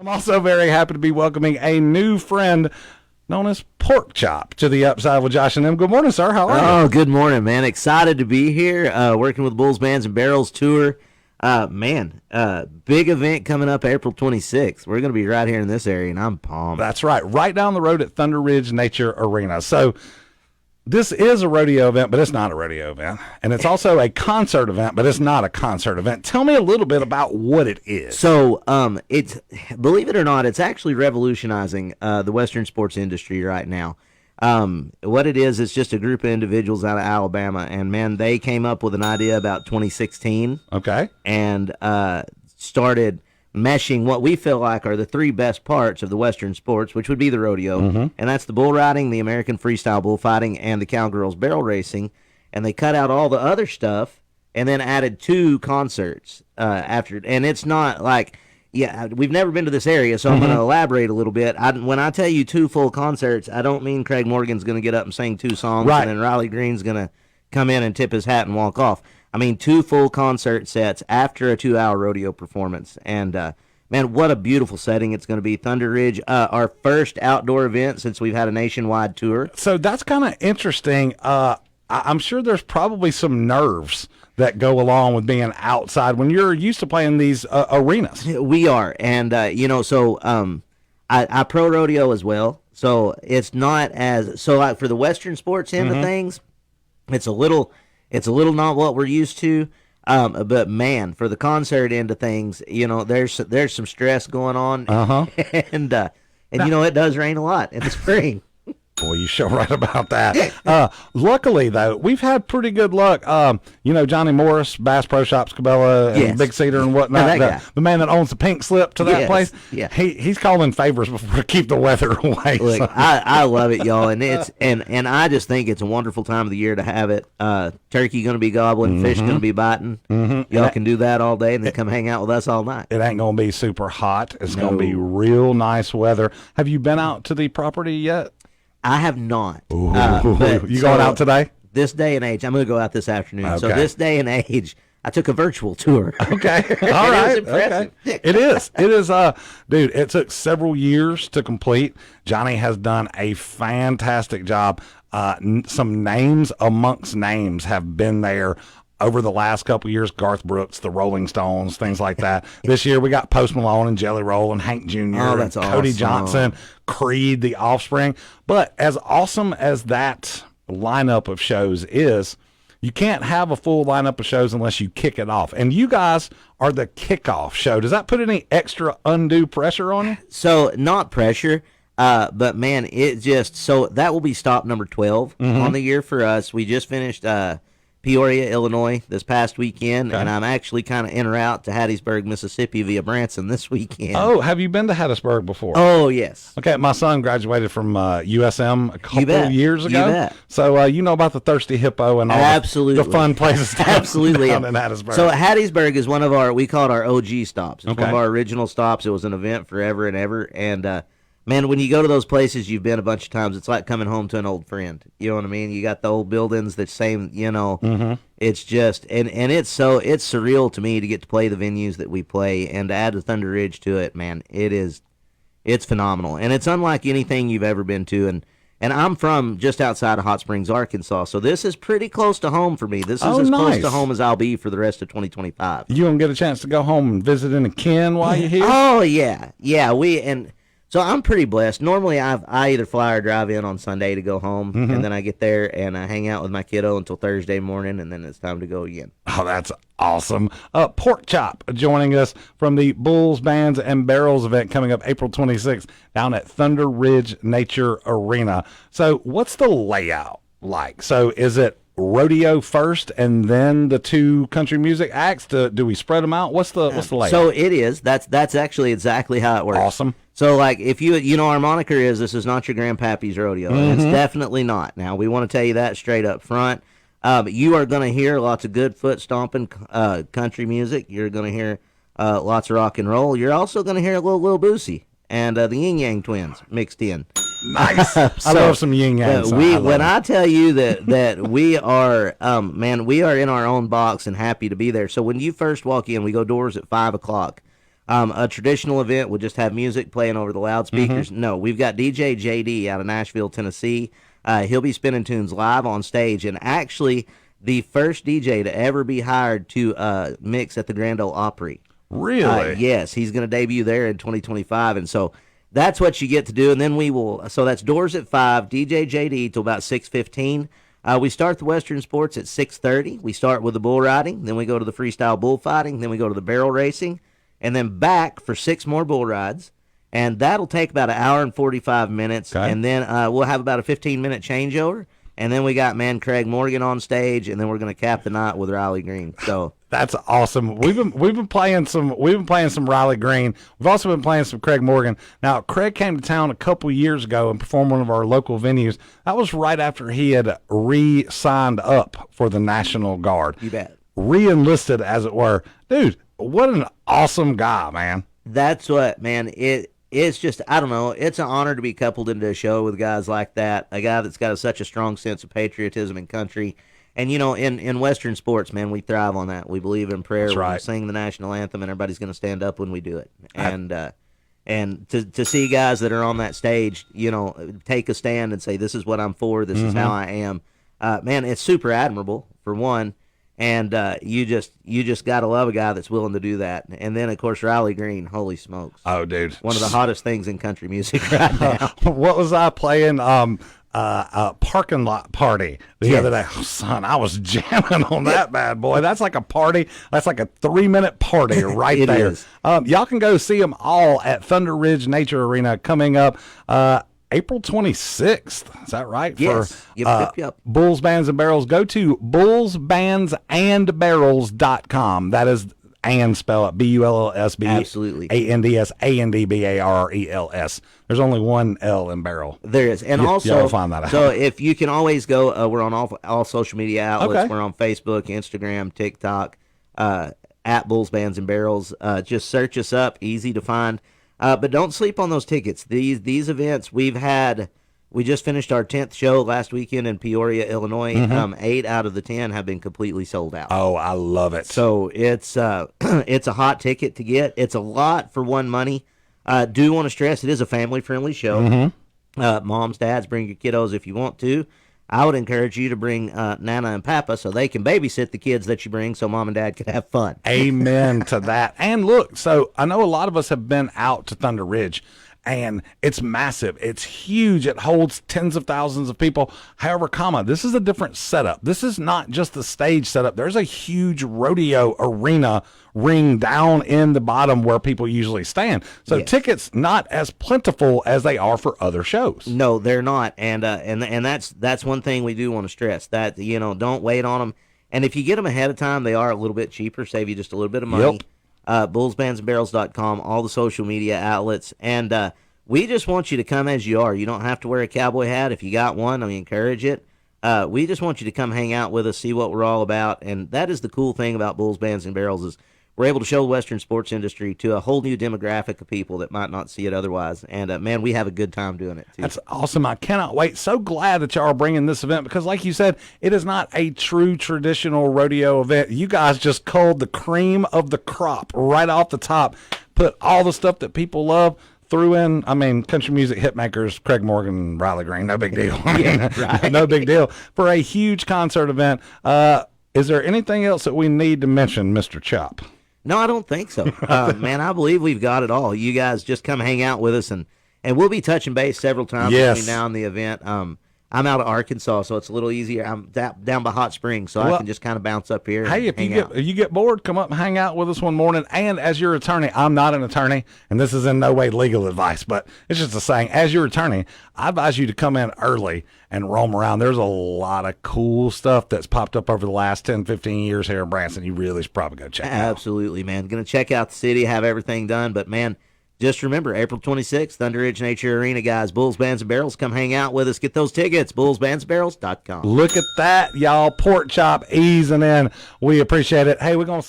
I'm also very happy to be welcoming a new friend known as Pork Chop to the Upside with Josh and them. Good morning, sir. How are you? Oh, good morning, man. Excited to be here, working with Bulls Bands and Barrels Tour. Big event coming up April 26th. We're going to be right here in this area, and I'm pumped. That's right. Right down the road at Thunder Ridge Nature Arena. So this is a rodeo event, but it's not a rodeo event. And it's also a concert event, but it's not a concert event. Tell me a little bit about what it is. So, it's, believe it or not, it's actually revolutionizing the Western sports industry right now. What it is, it's just a group of individuals out of Alabama, and man, they came up with an idea about 2016. Okay. And started meshing what we feel like are the three best parts of the Western sports, which would be the rodeo, and that's the bull riding, the American freestyle bullfighting, and the cowgirls barrel racing. And they cut out all the other stuff and then added two concerts after. And it's not like, yeah, we've never been to this area, so I'm going to elaborate a little bit. When I tell you two full concerts, I don't mean Craig Morgan's going to get up and sing two songs, right, and then Riley Green's going to come in and tip his hat and walk off. I mean, two full concert sets after a 2-hour rodeo performance. And, man, what a beautiful setting it's going to be. Thunder Ridge, our first outdoor event since we've had a nationwide tour. So that's kind of interesting. I'm sure there's probably some nerves that go along with being outside when you're used to playing these arenas. We are. And, I pro rodeo as well. So it's not as, so like for the Western sports end of things, it's a little not what we're used to. But man, for the concert end of things, there's some stress going on. And it does rain a lot in the spring. Boy, you sure right about that. Luckily, though, we've had pretty good luck. Johnny Morris, Bass Pro Shops, Cabela, and Yes. Big Cedar and whatnot. The man that owns the pink slip to that Yes. place. Yeah. He's calling favors before to keep the weather away. Look, So- I love it, y'all, and it's and I just think it's a wonderful time of the year to have it. Turkey going to be gobbling, fish going to be biting. Y'all can do that all day, and then come hang out with us all night. It ain't going to be super hot. It's going to be No. real nice weather. Have you been out to the property yet? I have not. You But going so, out today? This day and age, I'm going to go out this afternoon. So Okay. this day and age, I took a virtual tour. Okay. All It was right. impressive. Okay. It is. It is. Dude, it took several years to complete. Johnny has done a fantastic job. Some names amongst names have been there over the last couple of years. Garth Brooks, the Rolling Stones, things like that. This year we got Post Malone and Jelly Roll and Hank Jr. Oh, that's and Cody awesome. Johnson, Creed, The Offspring. But as awesome as that lineup of shows is, you can't have a full lineup of shows unless you kick it off. And you guys are the kickoff show. Does that put any extra undue pressure on you? So not pressure, but man, so that will be stop number 12 on the year for us. We just finished Peoria, Illinois this past weekend, and I'm actually kind of en route to Hattiesburg, Mississippi via Branson this weekend. Oh, have you been to Hattiesburg before? Oh, yes. Okay, my son graduated from USM a couple bet. of years You ago. bet. So you know about the Thirsty Hippo and all Absolutely. the fun places down, Absolutely. down in Hattiesburg. So Hattiesburg is one of we call it our OG stops. It's Okay. one of our original stops. It was an event forever and ever. And, man, when you go to those places you've been a bunch of times, it's like coming home to an old friend. You know what I mean? You got the old buildings, the same, it's just, and it's surreal to me to get to play the venues that we play and to add the Thunder Ridge to it, man. It's phenomenal. And it's unlike anything you've ever been to. And I'm from just outside of Hot Springs, Arkansas, so this is pretty close to home for me. This is as close nice. to home as I'll be for the rest of 2025. you gonna get a chance to go home and visit in a kin while you're here? Oh, yeah. Yeah, so I'm pretty blessed. Normally, I either fly or drive in on Sunday to go home, and then I get there and I hang out with my kiddo until Thursday morning, and then it's time to go again. Oh, that's awesome. Pork Chop joining us from the Bulls, Bands, and Barrels event coming up April 26th down at Thunder Ridge Nature Arena. So what's the layout like? So is it rodeo first and then the two country music acts? Do we spread them out? What's the layout? So it is. That's actually exactly how it works. Awesome. So, like, if our moniker is this is not your grandpappy's rodeo. And it's definitely not. Now, we want to tell you that straight up front. You are going to hear lots of good foot stomping country music. You're going to hear lots of rock and roll. You're also going to hear a little Boosie and the Yin Yang Twins mixed in. Nice. I love some yin yang. When I tell you that we are, man, we are in our own box and happy to be there. So when you first walk in, we go doors at 5:00. A traditional event would just have music playing over the loudspeakers. No, we've got DJ JD out of Nashville, Tennessee. He'll be spinning tunes live on stage, and actually the first DJ to ever be hired to mix at the Grand Ole Opry. Really? Yes, he's going to debut there in 2025, and so that's what you get to do. And then we will. So that's doors at 5, DJ JD till about 6:15. We start the Western Sports at 6:30. We start with the bull riding, then we go to the freestyle bullfighting, then we go to the barrel racing, and then back for 6 more bull rides. And that'll take about an hour and 45 minutes. Okay. And then we'll have about a 15-minute changeover. And then we got Craig Morgan on stage, and then we're going to cap the night with Riley Green. So that's awesome. We've been playing some Riley Green. We've also been playing some Craig Morgan. Now, Craig came to town a couple years ago and performed one of our local venues. That was right after he had re-signed up for the National Guard. You bet. Re-enlisted, as it were. Dude, what an awesome guy, man. That's what, man. It's just, I don't know, it's an honor to be coupled into a show with guys like that, a guy that's got such a strong sense of patriotism and country. And, in Western sports, man, we thrive on that. We believe in prayer. That's right. We sing the national anthem, and everybody's going to stand up when we do it. And to see guys that are on that stage, take a stand and say, this is what I'm for, this is how I am, man, it's super admirable, for one. And you just got to love a guy that's willing to do that. And then, of course, Riley Green, holy smokes. Oh, dude. One of the hottest things in country music right now. What was I playing? A parking lot party the other day. Oh, son, I was jamming on that bad boy. That's like a party. That's like a 3-minute party right It there. is. Y'all can go see them all at Thunder Ridge Nature Arena coming up April 26th. Is that right? Yes. For Yep. Bulls, Bands, and Barrels. Go to bullsbandsandbarrels.com. That is and spell it BULLSB. Absolutely. ANDS ANDBARRELS. There's only one L in barrel. There is. And Y'all also, find that out. so if you can always go, we're on all social media outlets. Okay. We're on Facebook, Instagram, TikTok, at Bulls, Bands, and Barrels. Just search us up. Easy to find. But don't sleep on those tickets. These events, we just finished our 10th show last weekend in Peoria, Illinois. 8 out of the 10 have been completely sold out. Oh, I love it. So it's it's a hot ticket to get. It's a lot for one money. Do want to stress it is a family-friendly show. Moms, dads, bring your kiddos if you want to. I would encourage you to bring Nana and Papa so they can babysit the kids that you bring so mom and dad can have fun. Amen to that. And look, so I know a lot of us have been out to Thunder Ridge, and it's massive. It's huge. It holds tens of thousands of people. However, this is a different setup. This is not just the stage setup. There's a huge rodeo arena ring down in the bottom where people usually stand. So Yes. tickets not as plentiful as they are for other shows. No, they're not, and that's one thing we do want to stress that don't wait on them. And if you get them ahead of time, they are a little bit cheaper, save you just a little bit of money. Bullsbandsandbarrels.com, all the social media outlets, and we just want you to come as you are. You don't have to wear a cowboy hat if you got one. We encourage it. We just want you to come hang out with us, see what we're all about, and that is the cool thing about Bulls, Bands, and Barrels is we're able to show the Western sports industry to a whole new demographic of people that might not see it otherwise. And, man, we have a good time doing it, too. That's awesome. I cannot wait. So glad that y'all are bringing this event because, like you said, it is not a true traditional rodeo event. You guys just culled the cream of the crop right off the top, put all the stuff that people love, threw in, country music hit makers, Craig Morgan, Riley Green, no big deal. Right. No big deal. For a huge concert event, is there anything else that we need to mention, Mr. Chop? No, I don't think so. Man, I believe we've got it all. You guys just come hang out with us, and we'll be touching base several times between now and the event. I'm out of Arkansas, so it's a little easier. I'm down by Hot Springs, so I can just kind of bounce up here. Hey, if you get bored, come up and hang out with us one morning. And as your attorney, I'm not an attorney, and this is in no way legal advice, but it's just a saying. As your attorney, I advise you to come in early and roam around. There's a lot of cool stuff that's popped up over the last 10, 15 years here in Branson. You really should probably go check it out. Absolutely, man. Going to check out the city, have everything done, but, man, just remember, April 26th, Thunder Ridge Nature Arena, guys. Bulls, Bands, and Barrels. Come hang out with us. Get those tickets. Bullsbandsandbarrels.com. Look at that, y'all. Pork chop easing in. We appreciate it. Hey, we're going to